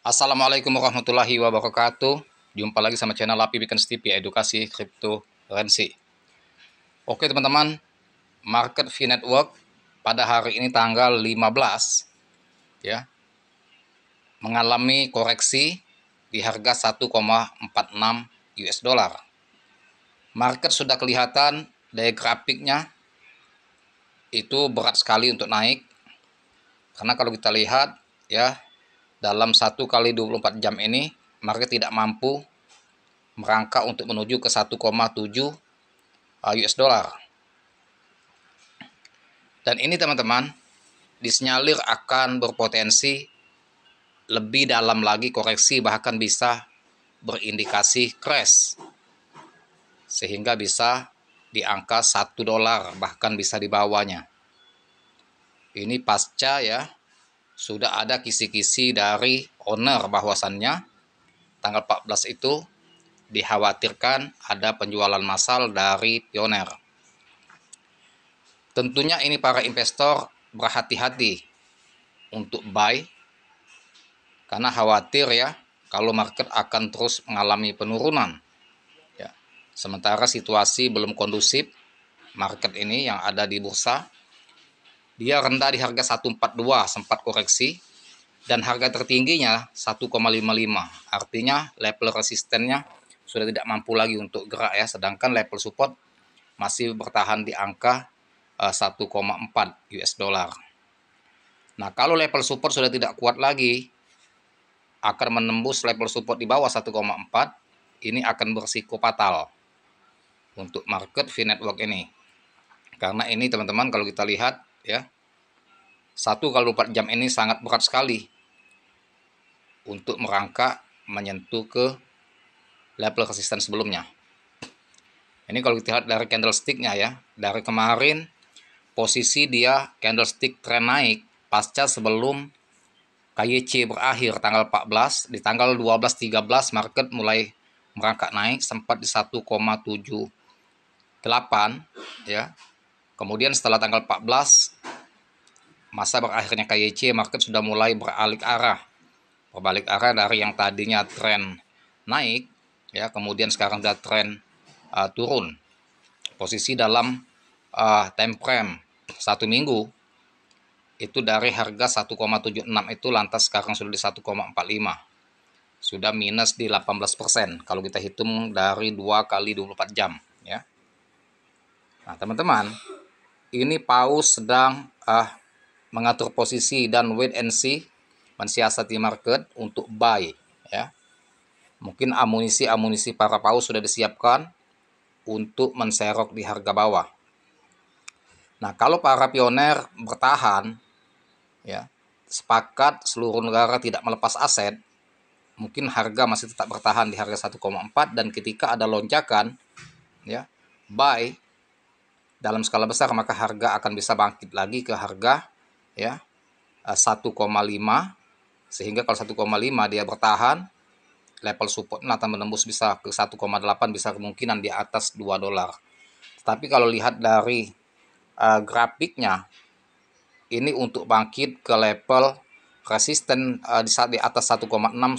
Assalamualaikum warahmatullahi wabarakatuh. Jumpa lagi sama channel Lapi Bikin TV Edukasi Cryptocurrency. Oke teman-teman, market VNetwork pada hari ini tanggal 15 ya mengalami koreksi di harga 1,46 US dollar. Market sudah kelihatan dari grafiknya itu berat sekali untuk naik. Karena kalau kita lihat ya dalam 1 kali 24 jam ini market tidak mampu merangkak untuk menuju ke 1,7 US dollar. Dan ini teman-teman disinyalir akan berpotensi lebih dalam lagi koreksi, bahkan bisa berindikasi crash sehingga bisa di angka 1 dolar, bahkan bisa di bawahnya. Ini pasca ya sudah ada kisi-kisi dari owner bahwasannya tanggal 14 itu dikhawatirkan ada penjualan massal dari Pioneer. Tentunya ini para investor berhati-hati untuk buy karena khawatir ya kalau market akan terus mengalami penurunan. Ya. Sementara situasi belum kondusif, market ini yang ada di bursa dia rendah di harga 142 sempat koreksi dan harga tertingginya 1,55. Artinya level resistennya sudah tidak mampu lagi untuk gerak ya, sedangkan level support masih bertahan di angka 1,4 US dollar. Nah, kalau level support sudah tidak kuat lagi, akan menembus level support di bawah 1,4, ini akan bersiko fatal untuk market VNetwork ini. Karena ini teman-teman kalau kita lihat ya, 1 kali 24 jam ini sangat berat sekali untuk merangkak menyentuh ke level resisten sebelumnya. Ini kalau kita lihat dari candlestick-nya ya, dari kemarin posisi dia candlestick trend naik pasca sebelum KYC berakhir tanggal 14, di tanggal 12-13 market mulai merangkak naik sempat di 1,78 ya. Kemudian setelah tanggal 14 masa berakhirnya KYC, market sudah mulai berbalik arah dari yang tadinya tren naik ya, kemudian sekarang sudah tren turun. Posisi dalam time frame 1 minggu itu dari harga 1,76 itu lantas sekarang sudah di 1,45, sudah minus di 18% kalau kita hitung dari 2 kali 24 jam ya. Nah teman-teman, ini paus sedang mengatur posisi dan wait and see, mensiasati market untuk buy ya. Mungkin amunisi para paus sudah disiapkan untuk menserok di harga bawah. Nah, kalau para pioner bertahan ya, sepakat seluruh negara tidak melepas aset, mungkin harga masih tetap bertahan di harga 1,4, dan ketika ada lonjakan ya, buy dalam skala besar, maka harga akan bisa bangkit lagi ke harga ya 1,5, sehingga kalau 1,5 dia bertahan, level support akan menembus bisa ke 1,8, bisa kemungkinan di atas 2 dolar. Tapi kalau lihat dari grafiknya, ini untuk bangkit ke level resisten di atas 1,6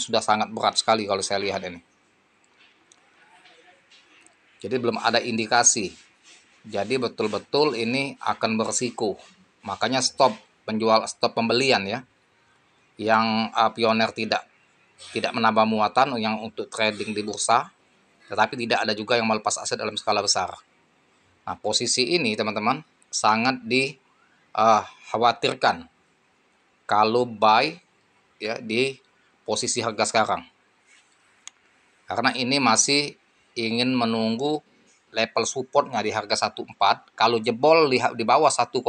sudah sangat berat sekali kalau saya lihat ini. Jadi belum ada indikasi. Jadi betul-betul ini akan berisiko. Makanya stop pembelian ya. Yang pioner tidak menambah muatan yang untuk trading di bursa, tetapi tidak ada juga yang melepas aset dalam skala besar. Nah, posisi ini teman-teman sangat dikhawatirkan kalau buy ya di posisi harga sekarang. Karena ini masih ingin menunggu level supportnya di harga 1,4. Kalau jebol di bawah 1,4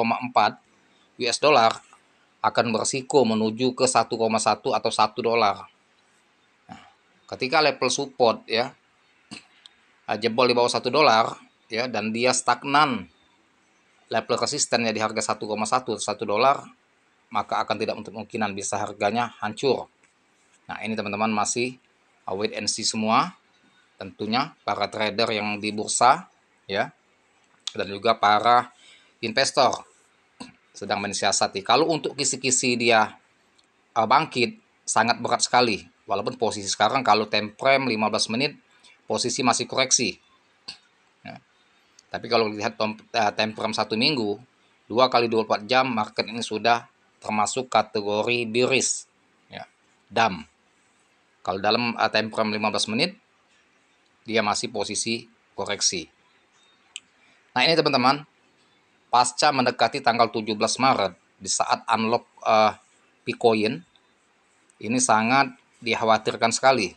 US dollar akan berisiko menuju ke 1,1 atau 1 dolar. Nah, ketika level support ya jebol di bawah 1 dolar ya, dan dia stagnan level resistennya di harga 1,1 1 dolar, maka akan tidak untuk kemungkinan bisa harganya hancur. Nah, ini teman-teman masih wait and see semua, tentunya para trader yang di bursa ya, dan juga para investor sedang mensiasati. Kalau untuk kisi-kisi dia bangkit sangat berat sekali. Walaupun posisi sekarang kalau time frame 15 menit posisi masih koreksi. Ya. Tapi kalau lihat time frame 1 minggu, 2 kali 24 jam market ini sudah termasuk kategori bearish. Ya. Dump. Kalau dalam time frame 15 menit dia masih posisi koreksi. Nah, ini teman-teman, pasca mendekati tanggal 17 Maret di saat unlock Bitcoin ini sangat dikhawatirkan sekali.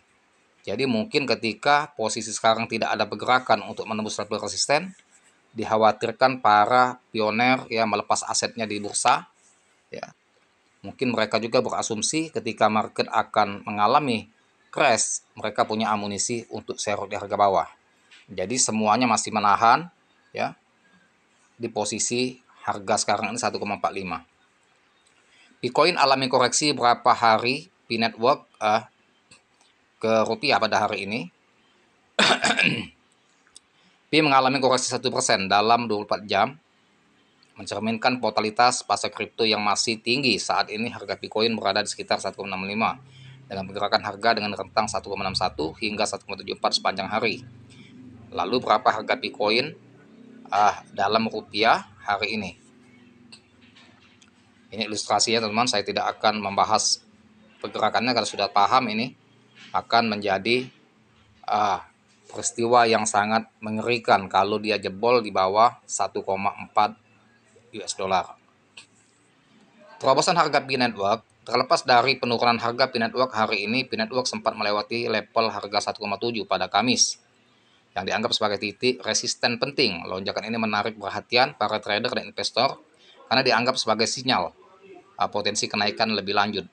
Jadi mungkin ketika posisi sekarang tidak ada pergerakan untuk menembus level resisten, dikhawatirkan para pioner ya melepas asetnya di bursa. Ya. Mungkin mereka juga berasumsi ketika market akan mengalami crash, mereka punya amunisi untuk serot di harga bawah. Jadi semuanya masih menahan ya di posisi harga sekarang ini 1,45. Bitcoin alami koreksi berapa hari P-Network ke rupiah pada hari ini. P mengalami koreksi 1% dalam 24 jam, mencerminkan volatilitas pasar kripto yang masih tinggi. Saat ini harga Bitcoin berada di sekitar 1,65 dengan pergerakan harga dengan rentang 1,61 hingga 1,74 sepanjang hari. Lalu berapa harga Bitcoin dalam rupiah hari ini? Ini ilustrasinya teman-teman, saya tidak akan membahas pergerakannya karena sudah paham ini akan menjadi peristiwa yang sangat mengerikan kalau dia jebol di bawah 1,4 US dollar. Terobosan harga P-Network. Terlepas dari penurunan harga P-Network hari ini, P-Network sempat melewati level harga 1,7 pada Kamis yang dianggap sebagai titik resisten penting. Lonjakan ini menarik perhatian para trader dan investor karena dianggap sebagai sinyal potensi kenaikan lebih lanjut.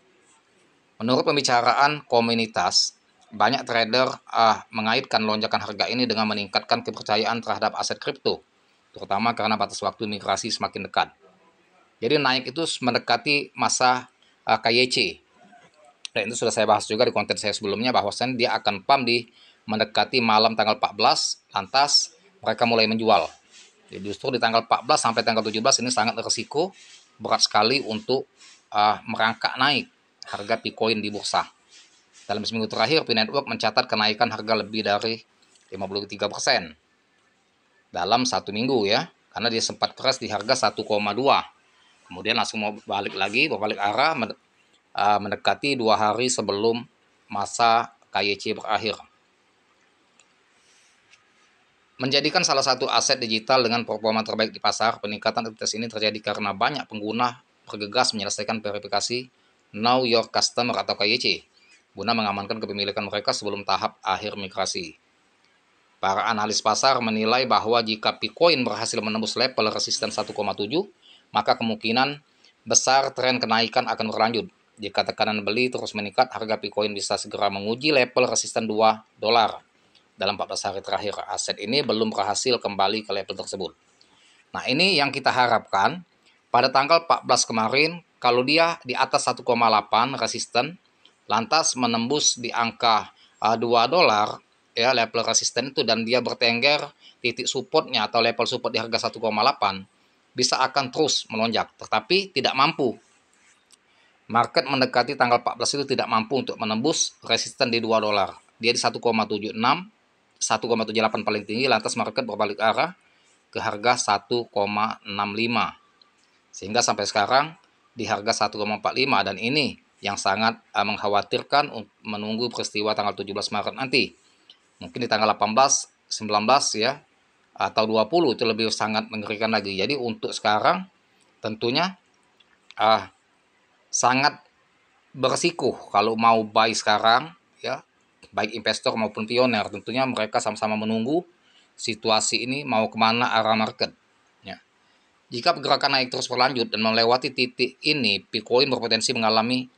Menurut pembicaraan komunitas, banyak trader mengaitkan lonjakan harga ini dengan meningkatkan kepercayaan terhadap aset kripto, terutama karena batas waktu migrasi semakin dekat. Jadi naik itu mendekati masa KYC. Dan itu sudah saya bahas juga di konten saya sebelumnya bahwasannya dia akan pump di mendekati malam tanggal 14, lantas mereka mulai menjual. Jadi justru di tanggal 14 sampai tanggal 17 ini sangat risiko, berat sekali untuk merangkak naik harga Bitcoin di bursa. Dalam seminggu terakhir, P-Network mencatat kenaikan harga lebih dari 53% dalam 1 minggu ya, karena dia sempat keras di harga 1,2. Kemudian langsung mau balik lagi, berbalik arah mendekati 2 hari sebelum masa KYC berakhir. Menjadikan salah satu aset digital dengan performa terbaik di pasar, peningkatan aktivitas ini terjadi karena banyak pengguna bergegas menyelesaikan verifikasi Know Your Customer atau KYC, guna mengamankan kepemilikan mereka sebelum tahap akhir migrasi. Para analis pasar menilai bahwa jika Bitcoin berhasil menembus level resisten 1,7, maka kemungkinan besar tren kenaikan akan berlanjut. Jika tekanan beli terus meningkat, harga Bitcoin bisa segera menguji level resisten 2 dolar. Dalam 14 hari terakhir, aset ini belum berhasil kembali ke level tersebut. Nah, ini yang kita harapkan pada tanggal 14 kemarin, kalau dia di atas 1,8 resisten, lantas menembus di angka 2 dolar, ya level resisten itu, dan dia bertengger titik supportnya atau level support di harga 1,8, bisa akan terus melonjak, tetapi tidak mampu. Market mendekati tanggal 14 itu tidak mampu untuk menembus resisten di 2 dolar. Dia di 1,76, 1,78 paling tinggi, lantas market berbalik arah ke harga 1,65. Sehingga sampai sekarang di harga 1,45, dan ini yang sangat mengkhawatirkan menunggu peristiwa tanggal 17 Maret nanti. Mungkin di tanggal 18, 19 ya, atau 20 itu lebih sangat mengerikan lagi. Jadi untuk sekarang tentunya sangat beresiko kalau mau buy sekarang ya, baik investor maupun pioner. Tentunya mereka sama-sama menunggu situasi ini mau kemana arah market ya. Jika pergerakan naik terus berlanjut dan melewati titik ini, Bitcoin berpotensi mengalami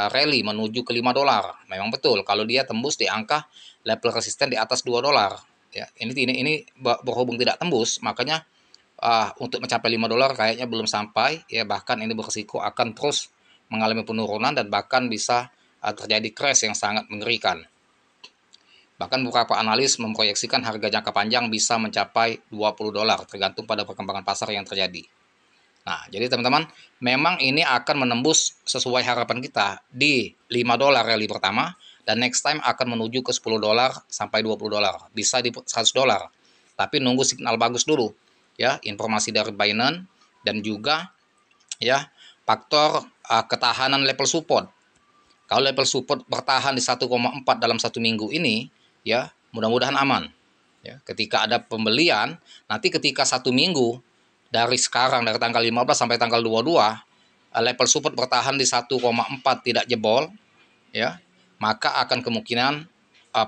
rally menuju ke 5 dolar. Memang betul kalau dia tembus di angka level resisten di atas 2 dolar ya. Ini berhubung tidak tembus, makanya untuk mencapai 5 dolar kayaknya belum sampai ya, bahkan ini berisiko akan terus mengalami penurunan dan bahkan bisa terjadi crash yang sangat mengerikan. Bahkan beberapa analis memproyeksikan harga jangka panjang bisa mencapai 20 dolar tergantung pada perkembangan pasar yang terjadi. Nah, jadi teman-teman, memang ini akan menembus sesuai harapan kita di $5 rally pertama, dan next time akan menuju ke $10 sampai $20. Bisa di $100. Tapi nunggu signal bagus dulu, ya, informasi dari Binance dan juga ya faktor ketahanan level support. Kalau level support bertahan di 1,4 dalam 1 minggu ini, ya, mudah-mudahan aman. Ya, ketika ada pembelian, nanti ketika 1 minggu dari sekarang, dari tanggal 15 sampai tanggal 22, level support bertahan di 1,4 tidak jebol, ya, maka akan kemungkinan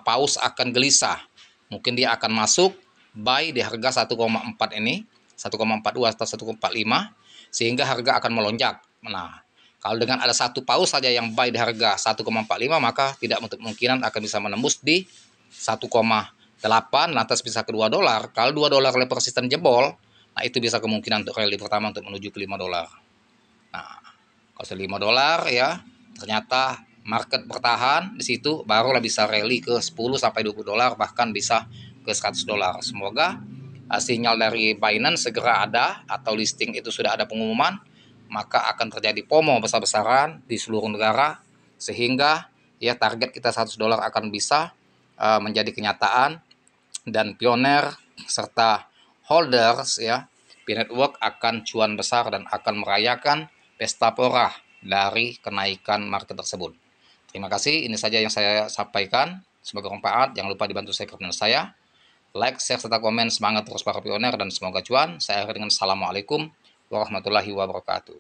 paus akan gelisah. Mungkin dia akan masuk buy di harga 1,4 ini, 1,42 atau 1,45, sehingga harga akan melonjak. Nah, kalau dengan ada satu paus saja yang buy di harga 1,45, maka tidak menutup kemungkinan akan bisa menembus di 1,8, lantas bisa ke $2. Kalau $2 level resisten jebol, nah itu bisa kemungkinan untuk rally pertama untuk menuju ke $5. Nah, kalau $5 ya, ternyata market bertahan di situ, barulah bisa rally ke 10 sampai $20, bahkan bisa ke $100. Semoga sinyal dari Binance segera ada, atau listing itu sudah ada pengumuman, maka akan terjadi FOMO besar-besaran di seluruh negara, sehingga ya target kita $100 akan bisa menjadi kenyataan, dan pioner serta holders ya P-Network akan cuan besar dan akan merayakan pesta porah dari kenaikan market tersebut. Terima kasih, ini saja yang saya sampaikan. Semoga bermanfaat. Jangan lupa dibantu share channel saya. Like, share, serta komen. Semangat terus para pioner dan semoga cuan. Saya akhiri dengan Assalamualaikum warahmatullahi wabarakatuh.